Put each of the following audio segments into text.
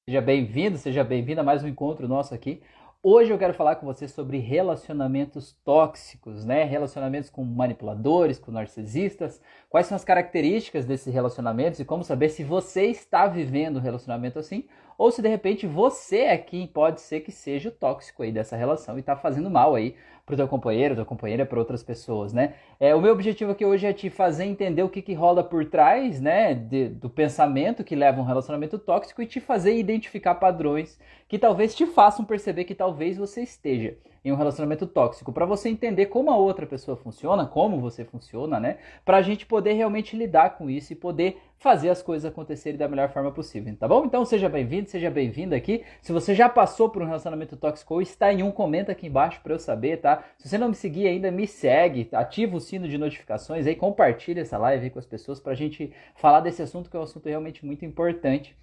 Seja bem-vindo, seja bem-vinda a mais um encontro nosso aqui. Hoje eu quero falar com você sobre relacionamentos tóxicos, né? Relacionamentos com manipuladores, com narcisistas. Quais são as características desses relacionamentos e como saber se você está vivendo um relacionamento assim ou se de repente você é quem pode ser que seja o tóxico aí dessa relação e está fazendo mal aí pro teu companheiro, tua companheira, para outras pessoas, né? O meu objetivo aqui hoje é te fazer entender o que rola por trás, né, do pensamento que leva a um relacionamento tóxico e te fazer identificar padrões que talvez te façam perceber que talvez você esteja em um relacionamento tóxico, para você entender como a outra pessoa funciona, como você funciona, né? Para a gente poder realmente lidar com isso e poder fazer as coisas acontecerem da melhor forma possível, tá bom? Então seja bem-vindo, seja bem-vinda aqui. Se você já passou por um relacionamento tóxico ou está em um, comenta aqui embaixo para eu saber, tá? Se você não me seguir ainda, me segue, ativa o sino de notificações aí, compartilha essa live aí com as pessoas pra gente falar desse assunto, que é um assunto realmente muito importante.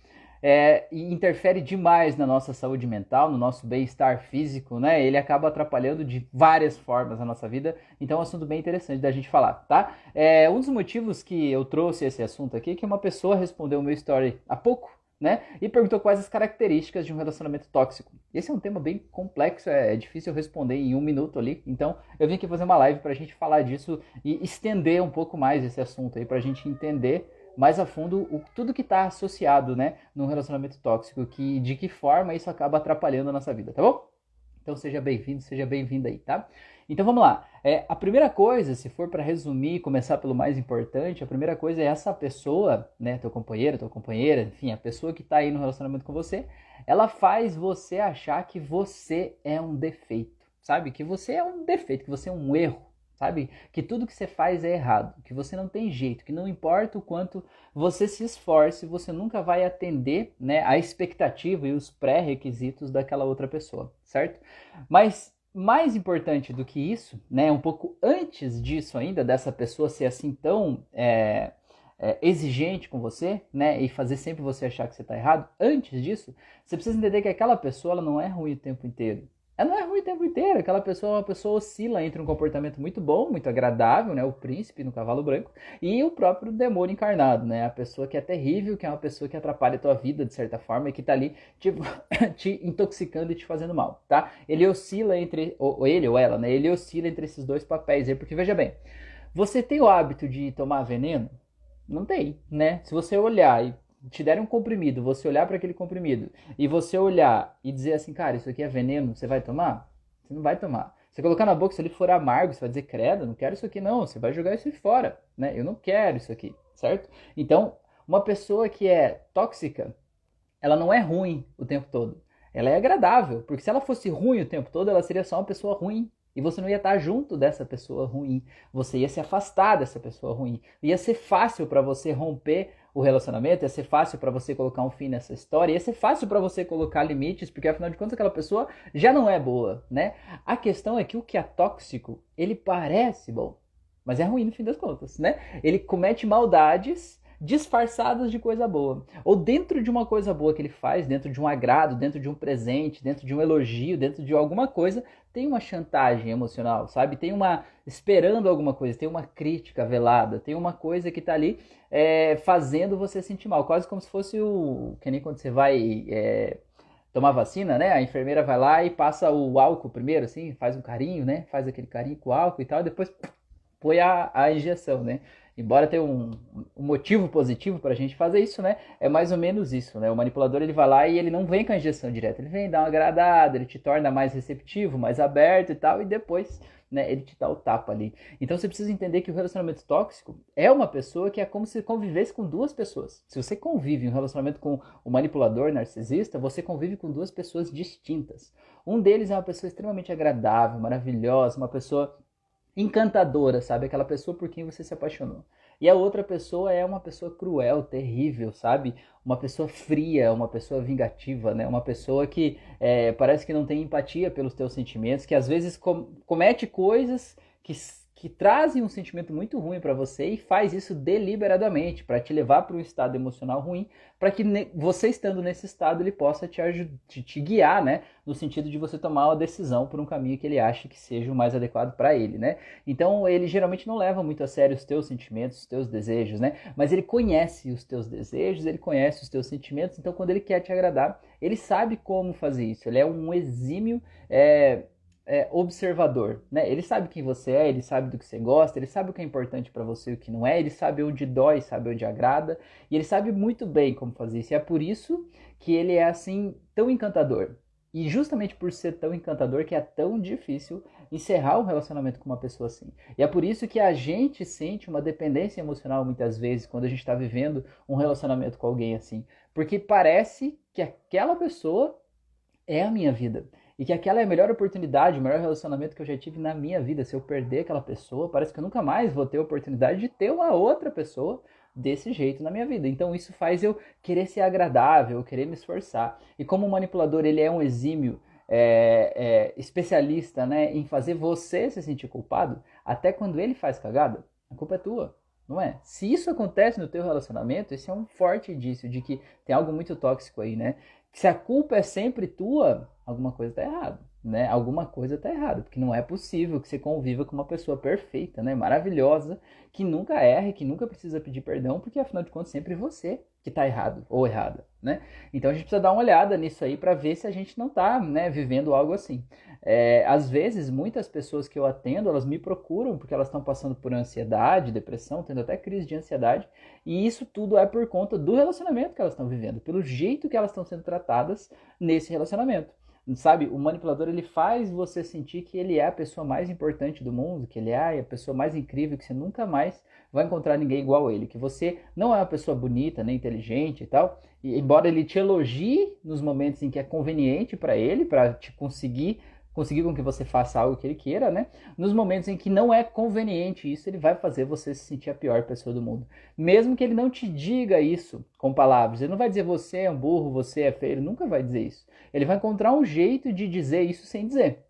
E interfere demais na nossa saúde mental, no nosso bem-estar físico, né? Ele acaba atrapalhando de várias formas a nossa vida, então é um assunto bem interessante da gente falar, tá? Um dos motivos que eu trouxe esse assunto aqui é que uma pessoa respondeu o meu story há pouco, né? E perguntou quais as características de um relacionamento tóxico. Esse é um tema bem complexo, é difícil eu responder em um minuto ali, então eu vim aqui fazer uma live pra gente falar disso e estender um pouco mais esse assunto aí, pra gente entender mais a fundo tudo que está associado, né, num relacionamento tóxico, de que forma isso acaba atrapalhando a nossa vida, tá bom? Então seja bem-vindo, seja bem-vinda aí, tá? Então vamos lá. A primeira coisa, se for para resumir, começar pelo mais importante, a primeira coisa é essa pessoa, né, teu companheiro, tua companheira, enfim, a pessoa que está aí no relacionamento com você, ela faz você achar que você é um defeito, sabe? Que você é um defeito, que você é um erro, sabe? Que tudo que você faz é errado, que você não tem jeito, que não importa o quanto você se esforce, você nunca vai atender, né, a expectativa e os pré-requisitos daquela outra pessoa, certo? Mas mais importante do que isso, né, um pouco antes disso ainda, dessa pessoa ser assim tão exigente com você, né, e fazer sempre você achar que você está errado, antes disso, você precisa entender que aquela pessoa ela não é ruim o tempo inteiro. Ela não é ruim o tempo inteiro, aquela pessoa é uma pessoa oscila entre um comportamento muito bom, muito agradável, né, o príncipe no cavalo branco, e o próprio demônio encarnado, né, a pessoa que é terrível, que é uma pessoa que atrapalha a tua vida de certa forma e que tá ali tipo, te intoxicando e te fazendo mal, tá? Ele oscila entre, ou ele ou ela, né, ele oscila entre esses dois papéis aí, porque veja bem, você tem o hábito de tomar veneno? Não tem, né? Se você olhar e te derem um comprimido, você olhar para aquele comprimido e você olhar e dizer assim, cara, isso aqui é veneno, você vai tomar? Você não vai tomar. Você colocar na boca, se ele for amargo, você vai dizer, credo, não quero isso aqui não, você vai jogar isso fora, né? Eu não quero isso aqui, certo? Então, uma pessoa que é tóxica, ela não é ruim o tempo todo. Ela é agradável, porque se ela fosse ruim o tempo todo, ela seria só uma pessoa ruim. E você não ia estar junto dessa pessoa ruim. Você ia se afastar dessa pessoa ruim. Ia ser fácil para você romper o relacionamento, ia ser fácil para você colocar um fim nessa história, ia ser fácil para você colocar limites, porque afinal de contas aquela pessoa já não é boa, né? A questão é que o que é tóxico, ele parece bom, mas é ruim no fim das contas, né? Ele comete maldades disfarçadas de coisa boa. Ou dentro de uma coisa boa que ele faz, dentro de um agrado, dentro de um presente, dentro de um elogio, dentro de alguma coisa, tem uma chantagem emocional, sabe? Tem uma esperando alguma coisa, tem uma crítica velada, tem uma coisa que tá ali fazendo você sentir mal, quase como se fosse que nem quando você vai tomar vacina, né? A enfermeira vai lá e passa o álcool primeiro, assim, faz um carinho, né? Faz aquele carinho com o álcool e tal, e depois põe a injeção, né? Embora tenha um motivo positivo para a gente fazer isso, né? É mais ou menos isso, né? O manipulador ele vai lá e ele não vem com a injeção direta, ele vem dar uma agradada, ele te torna mais receptivo, mais aberto e tal, e depois, né, ele te dá o tapa ali. Então você precisa entender que o relacionamento tóxico é uma pessoa que é como se convivesse com duas pessoas. Se você convive em um relacionamento com o manipulador narcisista, você convive com duas pessoas distintas. Um deles é uma pessoa extremamente agradável, maravilhosa, uma pessoa encantadora, sabe? Aquela pessoa por quem você se apaixonou. E a outra pessoa é uma pessoa cruel, terrível, sabe? Uma pessoa fria, uma pessoa vingativa, né? Uma pessoa que parece que não tem empatia pelos teus sentimentos, que às vezes comete coisas que trazem um sentimento muito ruim para você e faz isso deliberadamente, para te levar para um estado emocional ruim, para que você estando nesse estado ele possa te guiar, né, no sentido de você tomar uma decisão por um caminho que ele acha que seja o mais adequado para ele, né? Então ele geralmente não leva muito a sério os teus sentimentos, os teus desejos, né? Mas ele conhece os teus desejos, ele conhece os teus sentimentos, então quando ele quer te agradar, ele sabe como fazer isso. Ele é um exímio observador, né? Ele sabe quem você é, ele sabe do que você gosta, ele sabe o que é importante para você e o que não é, ele sabe onde dói, sabe onde agrada, e ele sabe muito bem como fazer isso. E é por isso que ele é assim tão encantador. E justamente por ser tão encantador que é tão difícil encerrar um relacionamento com uma pessoa assim. E é por isso que a gente sente uma dependência emocional muitas vezes quando a gente está vivendo um relacionamento com alguém assim. Porque parece que aquela pessoa é a minha vida. E que aquela é a melhor oportunidade, o melhor relacionamento que eu já tive na minha vida. Se eu perder aquela pessoa, parece que eu nunca mais vou ter a oportunidade de ter uma outra pessoa desse jeito na minha vida. Então isso faz eu querer ser agradável, querer me esforçar. E como o manipulador ele é um exímio especialista, né, em fazer você se sentir culpado, até quando ele faz cagada, a culpa é tua. Não é? Se isso acontece no teu relacionamento, esse é um forte indício de que tem algo muito tóxico aí, né? Se a culpa é sempre tua, alguma coisa tá errada, né? Alguma coisa tá errada, porque não é possível que você conviva com uma pessoa perfeita, né? Maravilhosa, que nunca erra, que nunca precisa pedir perdão, porque afinal de contas sempre você que tá errado ou errada, né? Então a gente precisa dar uma olhada nisso aí para ver se a gente não tá, né, vivendo algo assim. Às vezes, muitas pessoas que eu atendo, elas me procuram porque elas estão passando por ansiedade, depressão, tendo até crise de ansiedade, e isso tudo é por conta do relacionamento que elas estão vivendo, pelo jeito que elas estão sendo tratadas nesse relacionamento. Sabe, o manipulador ele faz você sentir que ele é a pessoa mais importante do mundo, que ele é a pessoa mais incrível, que você nunca mais vai encontrar ninguém igual a ele, que você não é uma pessoa bonita, nem inteligente e tal, e embora ele te elogie nos momentos em que é conveniente para ele, para te conseguir com que você faça algo que ele queira, né? Nos momentos em que não é conveniente isso, ele vai fazer você se sentir a pior pessoa do mundo. Mesmo que ele não te diga isso com palavras, ele não vai dizer você é um burro, você é feio, ele nunca vai dizer isso. Ele vai encontrar um jeito de dizer isso sem dizer.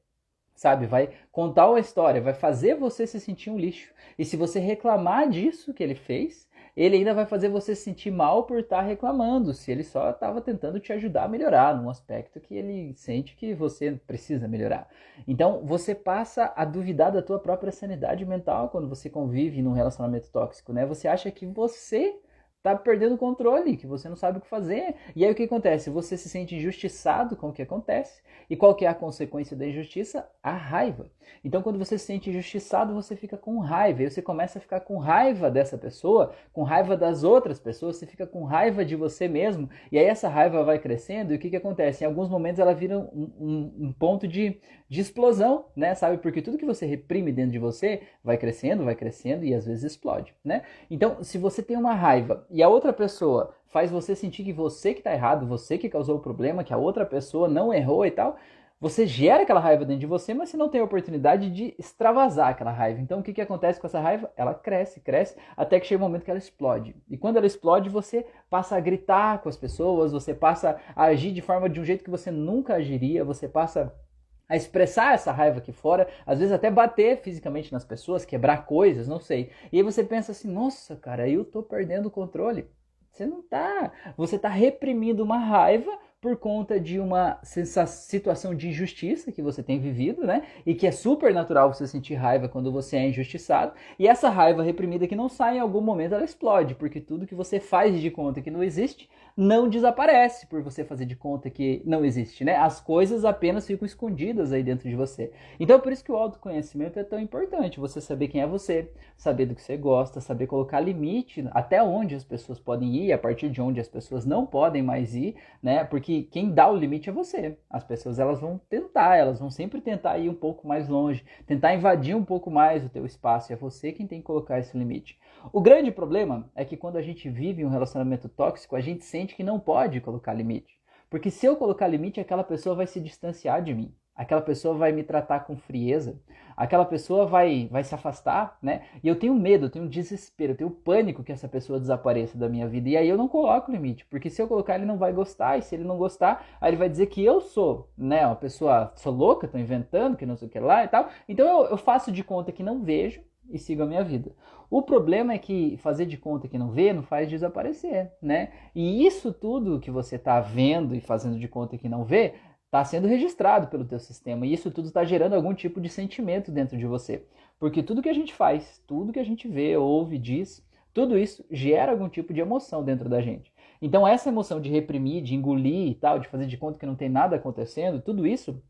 Sabe, vai contar uma história, vai fazer você se sentir um lixo. E se você reclamar disso que ele fez, ele ainda vai fazer você se sentir mal por estar reclamando, se ele só estava tentando te ajudar a melhorar num aspecto que ele sente que você precisa melhorar. Então, você passa a duvidar da tua própria sanidade mental quando você convive num relacionamento tóxico, né? Você acha que você tá perdendo o controle, que você não sabe o que fazer. E aí o que acontece? Você se sente injustiçado com o que acontece. E qual que é a consequência da injustiça? A raiva. Então quando você se sente injustiçado, você fica com raiva. E você começa a ficar com raiva dessa pessoa, com raiva das outras pessoas, você fica com raiva de você mesmo. E aí essa raiva vai crescendo e o que acontece? Em alguns momentos ela vira um ponto de explosão, né? Sabe? Porque tudo que você reprime dentro de você vai crescendo e às vezes explode, né? Então, se você tem uma raiva e a outra pessoa faz você sentir que você que tá errado, você que causou o problema, que a outra pessoa não errou e tal, você gera aquela raiva dentro de você, mas você não tem a oportunidade de extravasar aquela raiva. Então o que acontece com essa raiva? Ela cresce, até que chega um momento que ela explode. E quando ela explode, você passa a gritar com as pessoas, você passa a agir de um jeito que você nunca agiria, você passa a expressar essa raiva aqui fora, às vezes até bater fisicamente nas pessoas, quebrar coisas, não sei. E aí você pensa assim, nossa, cara, eu tô perdendo o controle. Você não tá. Você tá reprimindo uma raiva por conta de uma situação de injustiça que você tem vivido, né? E que é super natural você sentir raiva quando você é injustiçado. E essa raiva reprimida que não sai em algum momento, ela explode, porque tudo que você faz de conta que não existe, não desaparece por você fazer de conta que não existe, né? As coisas apenas ficam escondidas aí dentro de você. Então é por isso que o autoconhecimento é tão importante. Você saber quem é você, saber do que você gosta, saber colocar limite até onde as pessoas podem ir, a partir de onde as pessoas não podem mais ir, né? Porque quem dá o limite é você. As pessoas elas vão sempre tentar ir um pouco mais longe, tentar invadir um pouco mais o teu espaço, e é você quem tem que colocar esse limite. O grande problema é que quando a gente vive um relacionamento tóxico, a gente sente que não pode colocar limite. Porque se eu colocar limite, aquela pessoa vai se distanciar de mim. Aquela pessoa vai me tratar com frieza, aquela pessoa vai se afastar, né? E eu tenho medo, eu tenho desespero, eu tenho pânico que essa pessoa desapareça da minha vida. E aí eu não coloco limite, porque se eu colocar ele não vai gostar, e se ele não gostar, aí ele vai dizer que eu sou, né? Uma pessoa, sou louca, tô inventando, que não sei o que lá e tal. Então eu faço de conta que não vejo, e sigo a minha vida. O problema é que fazer de conta que não vê não faz desaparecer, né? E isso tudo que você está vendo e fazendo de conta que não vê está sendo registrado pelo teu sistema e isso tudo está gerando algum tipo de sentimento dentro de você. Porque tudo que a gente faz, tudo que a gente vê, ouve, diz, tudo isso gera algum tipo de emoção dentro da gente. Então essa emoção de reprimir, de engolir e tal, de fazer de conta que não tem nada acontecendo, tudo isso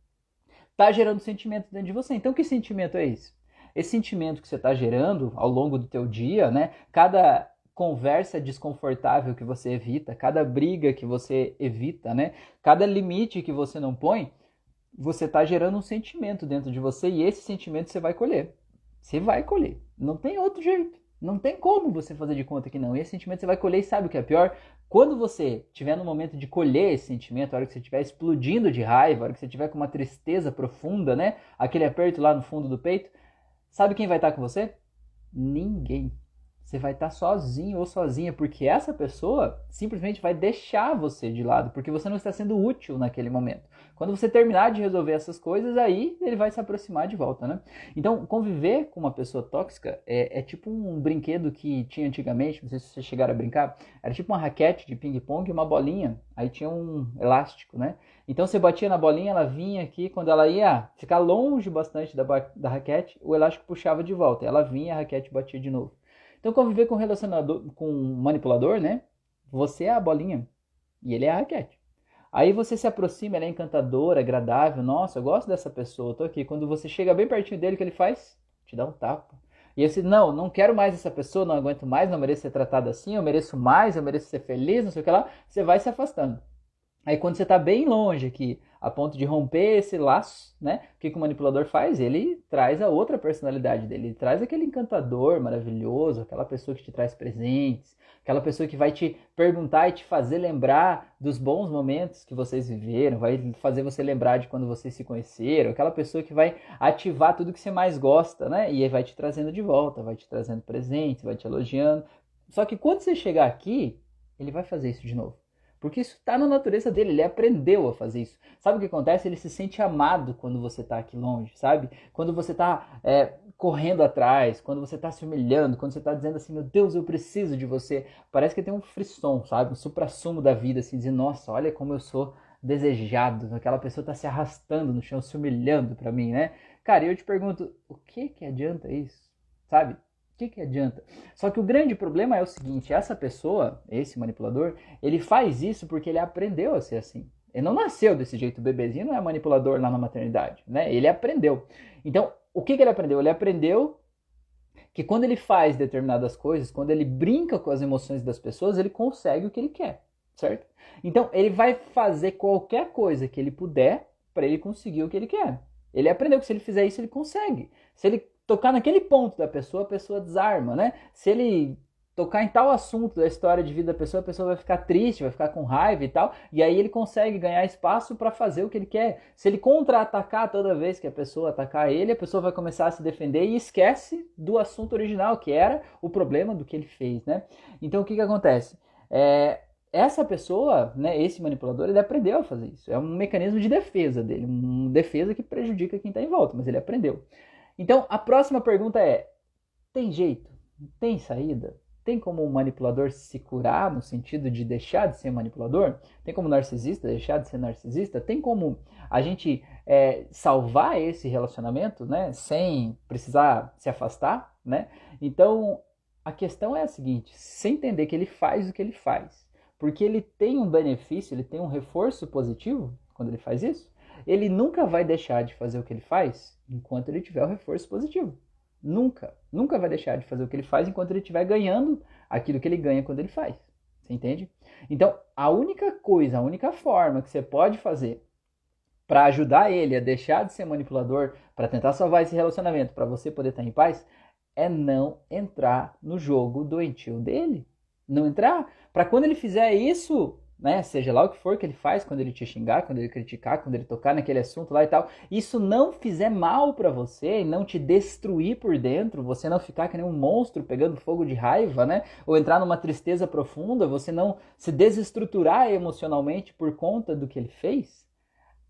está gerando sentimento dentro de você. Então que sentimento é esse? Esse sentimento que você está gerando ao longo do teu dia, né? Cada conversa desconfortável que você evita, cada briga que você evita, né? Cada limite que você não põe, você está gerando um sentimento dentro de você e esse sentimento você vai colher. Você vai colher. Não tem outro jeito. Não tem como você fazer de conta que não. E esse sentimento você vai colher e sabe o que é pior? Quando você estiver no momento de colher esse sentimento, a hora que você estiver explodindo de raiva, a hora que você estiver com uma tristeza profunda, né? Aquele aperto lá no fundo do peito, sabe quem vai estar com você? Ninguém. Você vai estar sozinho ou sozinha, porque essa pessoa simplesmente vai deixar você de lado, porque você não está sendo útil naquele momento. Quando você terminar de resolver essas coisas, aí ele vai se aproximar de volta, né? Então, conviver com uma pessoa tóxica é tipo um brinquedo que tinha antigamente, não sei se vocês chegaram a brincar, era tipo uma raquete de ping-pong e uma bolinha, aí tinha um elástico, né? Então você batia na bolinha, ela vinha aqui, quando ela ia ficar longe bastante da raquete, o elástico puxava de volta, ela vinha, a raquete batia de novo. Então, conviver com um relacionador, com um manipulador, né? Você é a bolinha e ele é a raquete. Aí você se aproxima, ele é encantador, agradável. Nossa, eu gosto dessa pessoa, eu tô aqui. Quando você chega bem pertinho dele, o que ele faz? Te dá um tapa. E você, não quero mais essa pessoa, não aguento mais, não mereço ser tratado assim, eu mereço mais, eu mereço ser feliz, não sei o que lá. Você vai se afastando. Aí quando você está bem longe aqui, a ponto de romper esse laço, né? O que o manipulador faz? Ele traz a outra personalidade dele. Ele traz aquele encantador maravilhoso, aquela pessoa que te traz presentes, aquela pessoa que vai te perguntar e te fazer lembrar dos bons momentos que vocês viveram, vai fazer você lembrar de quando vocês se conheceram, aquela pessoa que vai ativar tudo que você mais gosta, né? E aí vai te trazendo de volta, vai te trazendo presentes, vai te elogiando. Só que quando você chegar aqui, ele vai fazer isso de novo. Porque isso está na natureza dele, ele aprendeu a fazer isso. Sabe o que acontece? Ele se sente amado quando você está aqui longe, sabe? Quando você está correndo atrás, quando você está se humilhando, quando você está dizendo assim, meu Deus, eu preciso de você. Parece que tem um frisson, sabe? Um suprassumo da vida, assim, dizendo, nossa, olha como eu sou desejado. Aquela pessoa está se arrastando no chão, se humilhando para mim, né? Cara, eu te pergunto, o que adianta isso? Sabe? O que adianta? Só que o grande problema é o seguinte, essa pessoa, esse manipulador, ele faz isso porque ele aprendeu a ser assim. Ele não nasceu desse jeito, o bebezinho não é manipulador lá na maternidade, né? Ele aprendeu. Então, o que ele aprendeu? Ele aprendeu que quando ele faz determinadas coisas, quando ele brinca com as emoções das pessoas, ele consegue o que ele quer, certo? Então, ele vai fazer qualquer coisa que ele puder para ele conseguir o que ele quer. Ele aprendeu que se ele fizer isso, ele consegue. Se ele tocar naquele ponto da pessoa, a pessoa desarma, né? Se ele tocar em tal assunto da história de vida da pessoa, a pessoa vai ficar triste, vai ficar com raiva e tal, e aí ele consegue ganhar espaço para fazer o que ele quer. Se ele contra-atacar toda vez que a pessoa atacar ele, a pessoa vai começar a se defender e esquece do assunto original, que era o problema do que ele fez, né? Então o que acontece? Essa pessoa, né, esse manipulador, ele aprendeu a fazer isso. É um mecanismo de defesa dele, uma defesa que prejudica quem está em volta, mas ele aprendeu. Então, a próxima pergunta é, tem jeito? Tem saída? Tem como o manipulador se curar no sentido de deixar de ser manipulador? Tem como o narcisista deixar de ser narcisista? Tem como a gente salvar esse relacionamento, né, sem precisar se afastar, né? Então, a questão é a seguinte, sem entender que ele faz o que ele faz, porque ele tem um benefício, ele tem um reforço positivo quando ele faz isso, ele nunca vai deixar de fazer o que ele faz enquanto ele tiver o reforço positivo. Nunca vai deixar de fazer o que ele faz enquanto ele estiver ganhando aquilo que ele ganha quando ele faz. Você entende? Então, a única coisa, a única forma que você pode fazer para ajudar ele a deixar de ser manipulador, para tentar salvar esse relacionamento, para você poder estar em paz, é não entrar no jogo doentio dele. Não entrar. Para quando ele fizer isso, né, seja lá o que for que ele faz, quando ele te xingar, quando ele criticar, quando ele tocar naquele assunto lá e tal, isso não fizer mal para você e não te destruir por dentro, você não ficar que nem um monstro pegando fogo de raiva, né, ou entrar numa tristeza profunda, você não se desestruturar emocionalmente por conta do que ele fez,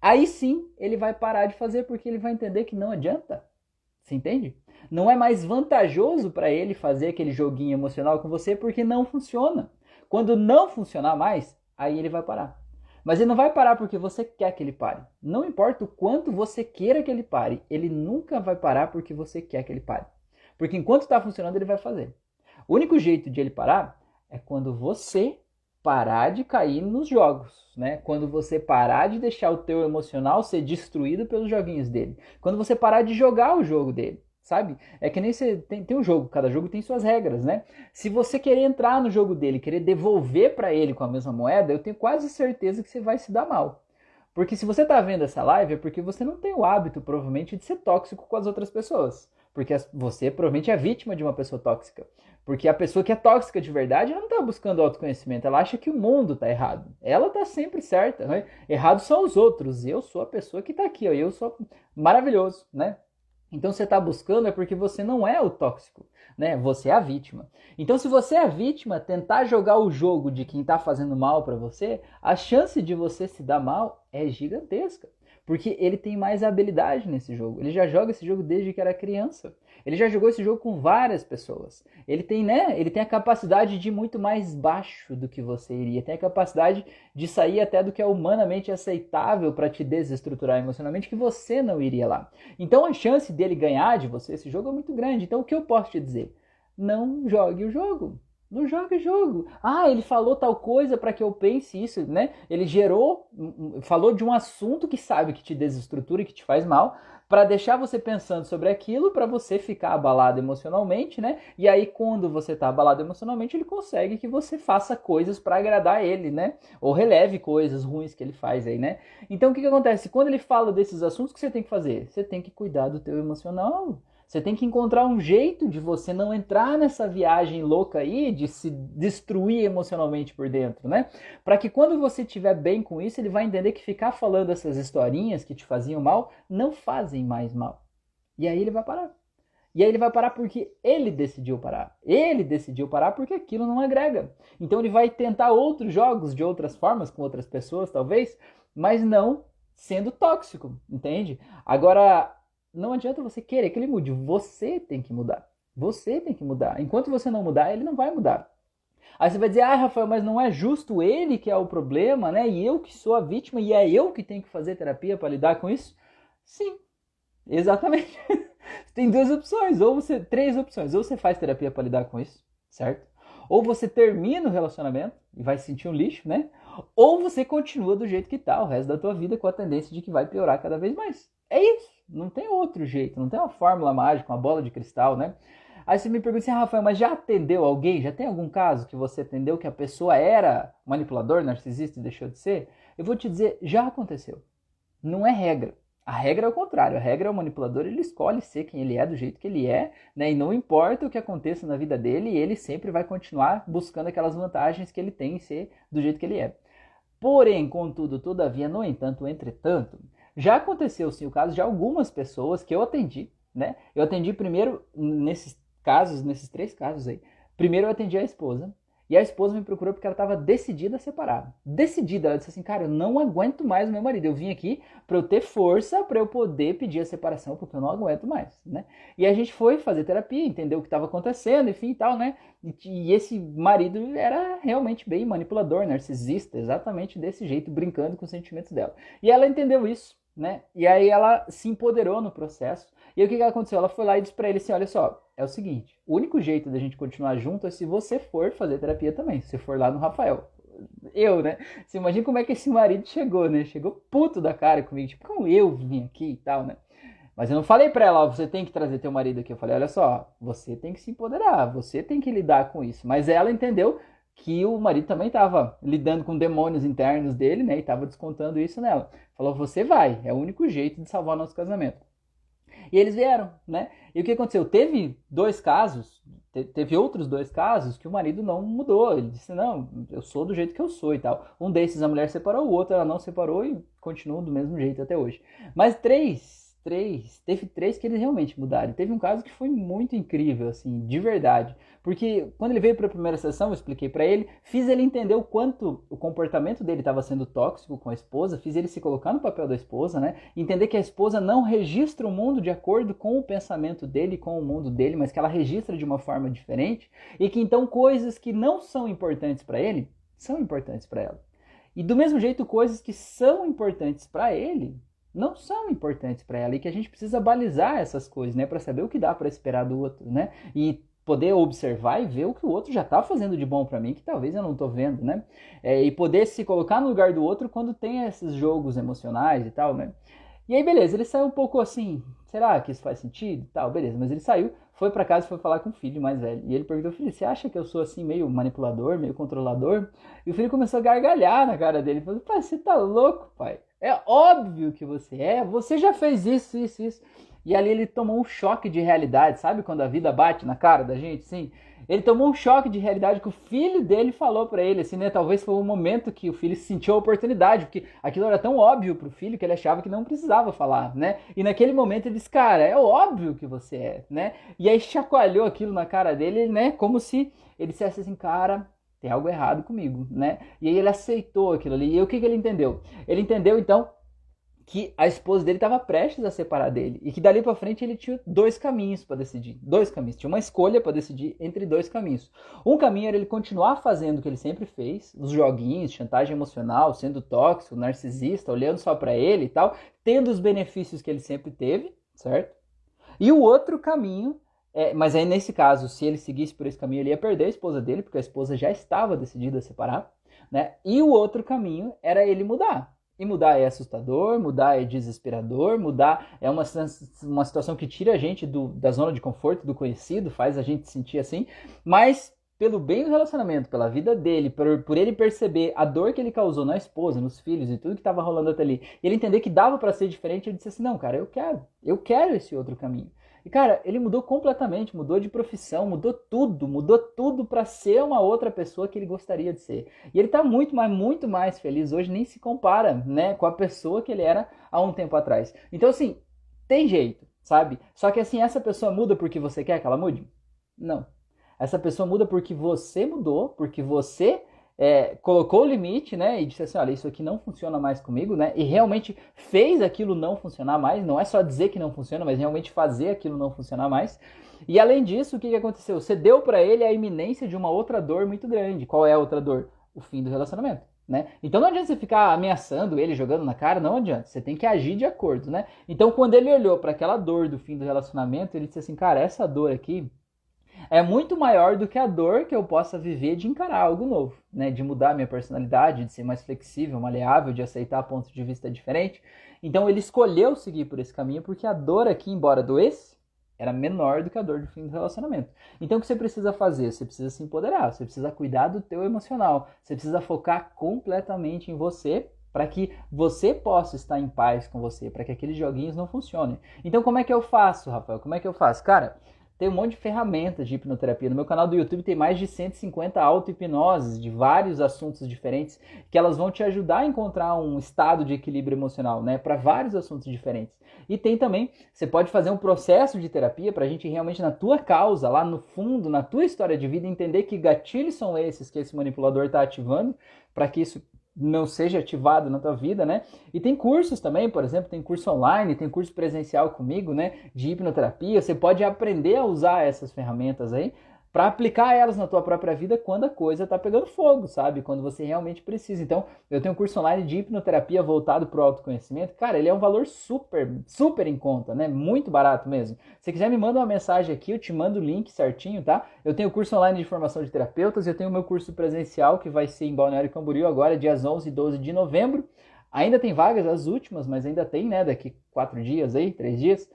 aí sim ele vai parar de fazer porque ele vai entender que não adianta. Você entende? Não é mais vantajoso para ele fazer aquele joguinho emocional com você porque não funciona. Quando não funcionar mais, aí ele vai parar. Mas ele não vai parar porque você quer que ele pare. Não importa o quanto você queira que ele pare, ele nunca vai parar porque você quer que ele pare. Porque enquanto está funcionando, ele vai fazer. O único jeito de ele parar é quando você parar de cair nos jogos, né? Quando você parar de deixar o teu emocional ser destruído pelos joguinhos dele. Quando você parar de jogar o jogo dele, sabe? É que nem você tem um jogo, cada jogo tem suas regras, né? Se você querer entrar no jogo dele, querer devolver para ele com a mesma moeda, eu tenho quase certeza que você vai se dar mal. Porque se você tá vendo essa live é porque você não tem o hábito, provavelmente, de ser tóxico com as outras pessoas. Porque você provavelmente é vítima de uma pessoa tóxica. Porque a pessoa que é tóxica de verdade, ela não tá buscando autoconhecimento, ela acha que o mundo tá errado. Ela tá sempre certa, né? Errados são os outros. Eu sou a pessoa que tá aqui, ó. Eu sou maravilhoso, né? Então você está buscando é porque você não é o tóxico, né? Você é a vítima. Então se você é a vítima, tentar jogar o jogo de quem está fazendo mal para você, a chance de você se dar mal é gigantesca. Porque ele tem mais habilidade nesse jogo. Ele já joga esse jogo desde que era criança. Ele já jogou esse jogo com várias pessoas. Ele tem, né? Ele tem a capacidade de ir muito mais baixo do que você iria. Tem a capacidade de sair até do que é humanamente aceitável para te desestruturar emocionalmente que você não iria lá. Então a chance dele ganhar de você esse jogo é muito grande. Então o que eu posso te dizer? Não jogue o jogo. Não joga jogo. Ah, ele falou tal coisa para que eu pense isso, né? Ele falou de um assunto que sabe que te desestrutura e que te faz mal, para deixar você pensando sobre aquilo, para você ficar abalado emocionalmente, né? E aí quando você tá abalado emocionalmente, ele consegue que você faça coisas para agradar ele, né? Ou releve coisas ruins que ele faz aí, né? Então o que acontece? Quando ele fala desses assuntos, o que você tem que fazer? Você tem que cuidar do teu emocional. Você tem que encontrar um jeito de você não entrar nessa viagem louca aí, de se destruir emocionalmente por dentro, né? Para que quando você estiver bem com isso, ele vai entender que ficar falando essas historinhas que te faziam mal, não fazem mais mal. E aí ele vai parar. E aí ele vai parar porque ele decidiu parar. Ele decidiu parar porque aquilo não agrega. Então ele vai tentar outros jogos de outras formas, com outras pessoas talvez, mas não sendo tóxico, entende? Agora, não adianta você querer que ele mude, você tem que mudar. Você tem que mudar. Enquanto você não mudar, ele não vai mudar. Aí você vai dizer, ah, Rafael, mas não é justo ele que é o problema, né? E eu que sou a vítima e é eu que tenho que fazer terapia para lidar com isso? Sim, exatamente. Tem duas opções, três opções. Ou você faz terapia para lidar com isso, certo? Ou você termina o relacionamento e vai sentir um lixo, né? Ou você continua do jeito que tá o resto da tua vida com a tendência de que vai piorar cada vez mais. É isso, não tem outro jeito, não tem uma fórmula mágica, uma bola de cristal, né? Aí você me pergunta assim, Rafael, mas já atendeu alguém? Já tem algum caso que você atendeu que a pessoa era manipulador, narcisista e deixou de ser? Eu vou te dizer, já aconteceu. Não é regra. A regra é o contrário. A regra é o manipulador, ele escolhe ser quem ele é, do jeito que ele é, né? E não importa o que aconteça na vida dele, ele sempre vai continuar buscando aquelas vantagens que ele tem em ser do jeito que ele é. Porém, contudo, todavia, no entanto, entretanto, já aconteceu sim o caso de algumas pessoas que eu atendi, né? Eu atendi primeiro nesses três casos aí. Primeiro eu atendi a esposa, e a esposa me procurou porque ela estava decidida a separar. Decidida, ela disse assim, cara, eu não aguento mais o meu marido. Eu vim aqui para eu ter força para eu poder pedir a separação, porque eu não aguento mais, né? E a gente foi fazer terapia, entendeu o que estava acontecendo, enfim e tal, né? E esse marido era realmente bem manipulador, narcisista, exatamente desse jeito, brincando com os sentimentos dela. E ela entendeu isso, né? E aí ela se empoderou no processo. E aí o que aconteceu? Ela foi lá e disse pra ele assim, olha só, é o seguinte, o único jeito da gente continuar junto é se você for fazer terapia também, se você for lá no Rafael. Eu, né? Você imagina como é que esse marido chegou, né? Chegou puto da cara comigo, tipo, como eu vim aqui e tal, né? Mas eu não falei pra ela, ó, você tem que trazer teu marido aqui. Eu falei, olha só, você tem que se empoderar, você tem que lidar com isso. Mas ela entendeu que o marido também estava lidando com demônios internos dele, né? E estava descontando isso nela. Falou, você vai, é o único jeito de salvar o nosso casamento. E eles vieram, né? E o que aconteceu? Teve outros dois casos que o marido não mudou. Ele disse, não, eu sou do jeito que eu sou e tal. Um desses a mulher separou, o outro ela não separou e continua do mesmo jeito até hoje. Mas teve três que eles realmente mudaram. Teve um caso que foi muito incrível, assim, de verdade. Porque quando ele veio para a primeira sessão, eu expliquei para ele, fiz ele entender o quanto o comportamento dele estava sendo tóxico com a esposa, fiz ele se colocar no papel da esposa, né? Entender que a esposa não registra o mundo de acordo com o pensamento dele, com o mundo dele, mas que ela registra de uma forma diferente e que então coisas que não são importantes para ele são importantes para ela. E do mesmo jeito, coisas que são importantes para ele não são importantes para ela e que a gente precisa balizar essas coisas, né, para saber o que dá para esperar do outro, né? E poder observar e ver o que o outro já está fazendo de bom para mim, que talvez eu não estou vendo, né? E poder se colocar no lugar do outro quando tem esses jogos emocionais e tal, né? E aí, beleza, ele saiu um pouco assim, será que isso faz sentido? Tal, beleza, mas ele saiu, foi para casa e foi falar com o filho mais velho. E ele perguntou, filho, você acha que eu sou assim meio manipulador, meio controlador? E o filho começou a gargalhar na cara dele, falou, pai, você tá louco, pai? É óbvio que você já fez isso, isso, isso. E ali ele tomou um choque de realidade, sabe quando a vida bate na cara da gente, sim? Ele tomou um choque de realidade que o filho dele falou para ele, assim, né? Talvez foi o momento que o filho sentiu a oportunidade, porque aquilo era tão óbvio pro filho que ele achava que não precisava falar, né? E naquele momento ele disse, cara, é óbvio que você é, né? E aí chacoalhou aquilo na cara dele, né? Como se ele dissesse assim, cara, tem algo errado comigo, né? E aí ele aceitou aquilo ali. E o que ele entendeu? Ele entendeu, então, que a esposa dele estava prestes a separar dele e que dali para frente ele tinha dois caminhos para decidir, dois caminhos, tinha uma escolha para decidir entre dois caminhos. Um caminho era ele continuar fazendo o que ele sempre fez, os joguinhos, chantagem emocional, sendo tóxico, narcisista, olhando só para ele e tal, tendo os benefícios que ele sempre teve, certo? E o outro caminho, mas aí nesse caso, se ele seguisse por esse caminho, ele ia perder a esposa dele, porque a esposa já estava decidida a separar, né? E o outro caminho era ele mudar. E mudar é assustador, mudar é desesperador, mudar é uma situação que tira a gente da zona de conforto, do conhecido, faz a gente sentir assim, mas pelo bem do relacionamento, pela vida dele, por ele perceber a dor que ele causou na esposa, nos filhos e tudo que estava rolando até ali, ele entender que dava para ser diferente, ele disse assim, não, cara, eu quero esse outro caminho. E, cara, ele mudou completamente, mudou de profissão, mudou tudo para ser uma outra pessoa que ele gostaria de ser. E ele tá muito mais feliz hoje, nem se compara, né, com a pessoa que ele era há um tempo atrás. Então, assim, tem jeito, sabe? Só que, assim, essa pessoa muda porque você quer que ela mude? Não. Essa pessoa muda porque você mudou, porque você colocou o limite, né, e disse assim, olha, isso aqui não funciona mais comigo, né, e realmente fez aquilo não funcionar mais, não é só dizer que não funciona, mas realmente fazer aquilo não funcionar mais. E além disso, o que aconteceu? Você deu para ele a iminência de uma outra dor muito grande. Qual é a outra dor? O fim do relacionamento, né? Então não adianta você ficar ameaçando ele, jogando na cara, não adianta, você tem que agir de acordo, né? Então quando ele olhou para aquela dor do fim do relacionamento, ele disse assim, cara, essa dor aqui é muito maior do que a dor que eu possa viver de encarar algo novo, né? De mudar minha personalidade, de ser mais flexível, maleável, de aceitar pontos de vista diferentes. Então ele escolheu seguir por esse caminho porque a dor aqui, embora doesse, era menor do que a dor do fim do relacionamento. Então o que você precisa fazer? Você precisa se empoderar, você precisa cuidar do teu emocional, você precisa focar completamente em você para que você possa estar em paz com você, para que aqueles joguinhos não funcionem. Então como é que eu faço, Rafael? Como é que eu faço? Cara, tem um monte de ferramentas de hipnoterapia. No meu canal do YouTube tem mais de 150 auto-hipnoses de vários assuntos diferentes que elas vão te ajudar a encontrar um estado de equilíbrio emocional, né? Para vários assuntos diferentes. E tem também, você pode fazer um processo de terapia para a gente realmente na tua causa, lá no fundo, na tua história de vida, entender que gatilhos são esses que esse manipulador está ativando para que isso não seja ativado na tua vida, né? E tem cursos também, por exemplo, tem curso online, tem curso presencial comigo, né? De hipnoterapia. Você pode aprender a usar essas ferramentas aí para aplicar elas na tua própria vida quando a coisa tá pegando fogo, sabe? Quando você realmente precisa. Então, eu tenho um curso online de hipnoterapia voltado para o autoconhecimento. Cara, ele é um valor super em conta, né? Muito barato mesmo. Se quiser, me manda uma mensagem aqui, eu te mando o link certinho, tá? Eu tenho o curso online de formação de terapeutas, eu tenho o meu curso presencial que vai ser em Balneário Camboriú agora, dias 11 e 12 de novembro. Ainda tem vagas, as últimas, mas ainda tem, né? Daqui 4 dias aí, 3 dias.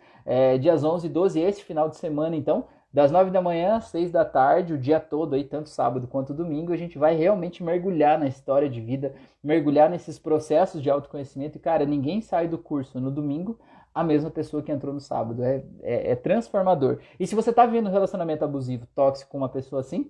Dias 11 e 12, esse final de semana, então. Das 9 da manhã às 6 da tarde, o dia todo aí, tanto sábado quanto domingo, a gente vai realmente mergulhar na história de vida, mergulhar nesses processos de autoconhecimento. E, cara, ninguém sai do curso no domingo a mesma pessoa que entrou no sábado. É transformador. E se você tá vivendo um relacionamento abusivo, tóxico com uma pessoa assim,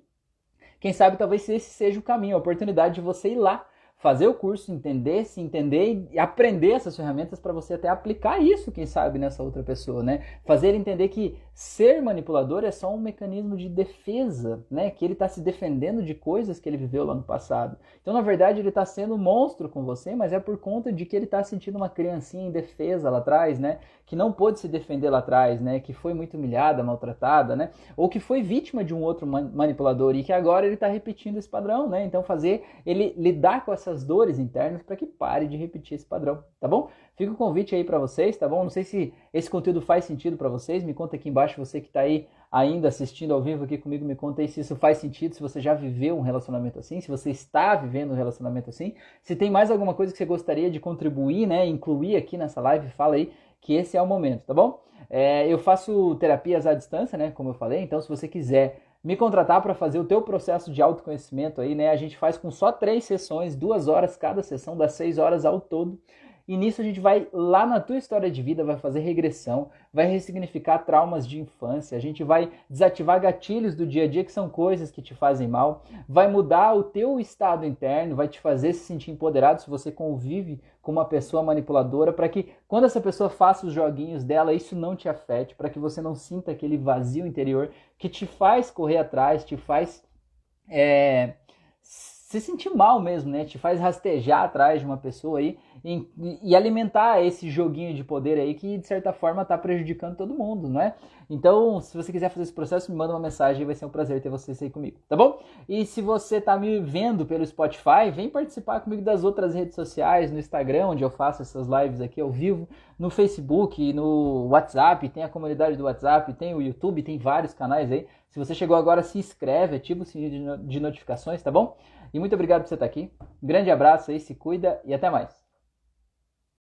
quem sabe talvez esse seja o caminho, a oportunidade de você ir lá fazer o curso, entender, se entender e aprender essas ferramentas para você até aplicar isso, quem sabe, nessa outra pessoa, né? Fazer ele entender que ser manipulador é só um mecanismo de defesa, né? Que ele está se defendendo de coisas que ele viveu lá no passado. Então, na verdade, ele está sendo um monstro com você, mas é por conta de que ele está sentindo uma criancinha indefesa lá atrás, né? Que não pôde se defender lá atrás, né? Que foi muito humilhada, maltratada, né? Ou que foi vítima de um outro manipulador e que agora ele está repetindo esse padrão, né? Então, fazer ele lidar com essas dores internas para que pare de repetir esse padrão, tá bom? Fica o convite aí para vocês, tá bom? Não sei se esse conteúdo faz sentido para vocês, me conta aqui embaixo, você que está aí ainda assistindo ao vivo aqui comigo, me conta aí se isso faz sentido, se você já viveu um relacionamento assim, se você está vivendo um relacionamento assim, se tem mais alguma coisa que você gostaria de contribuir, né, incluir aqui nessa live, fala aí que esse é o momento, tá bom? Eu faço terapias à distância, né, como eu falei, então se você quiser me contratar para fazer o teu processo de autoconhecimento aí, né, a gente faz com só 3 sessões, 2 horas cada sessão, das 6 horas ao todo. E nisso a gente vai lá na tua história de vida, vai fazer regressão, vai ressignificar traumas de infância, a gente vai desativar gatilhos do dia a dia que são coisas que te fazem mal, vai mudar o teu estado interno, vai te fazer se sentir empoderado se você convive com uma pessoa manipuladora, para que quando essa pessoa faça os joguinhos dela, isso não te afete, para que você não sinta aquele vazio interior que te faz correr atrás, te faz se sentir mal mesmo, né? Te faz rastejar atrás de uma pessoa aí e alimentar esse joguinho de poder aí que, de certa forma, está prejudicando todo mundo, não é? Então, se você quiser fazer esse processo, me manda uma mensagem e vai ser um prazer ter vocês aí comigo, tá bom? E se você tá me vendo pelo Spotify, vem participar comigo das outras redes sociais, no Instagram, onde eu faço essas lives aqui ao vivo, no Facebook, no WhatsApp, tem a comunidade do WhatsApp, tem o YouTube, tem vários canais aí. Se você chegou agora, se inscreve, ativa o sininho de notificações, tá bom? E muito obrigado por você estar aqui. Um grande abraço aí, se cuida e até mais.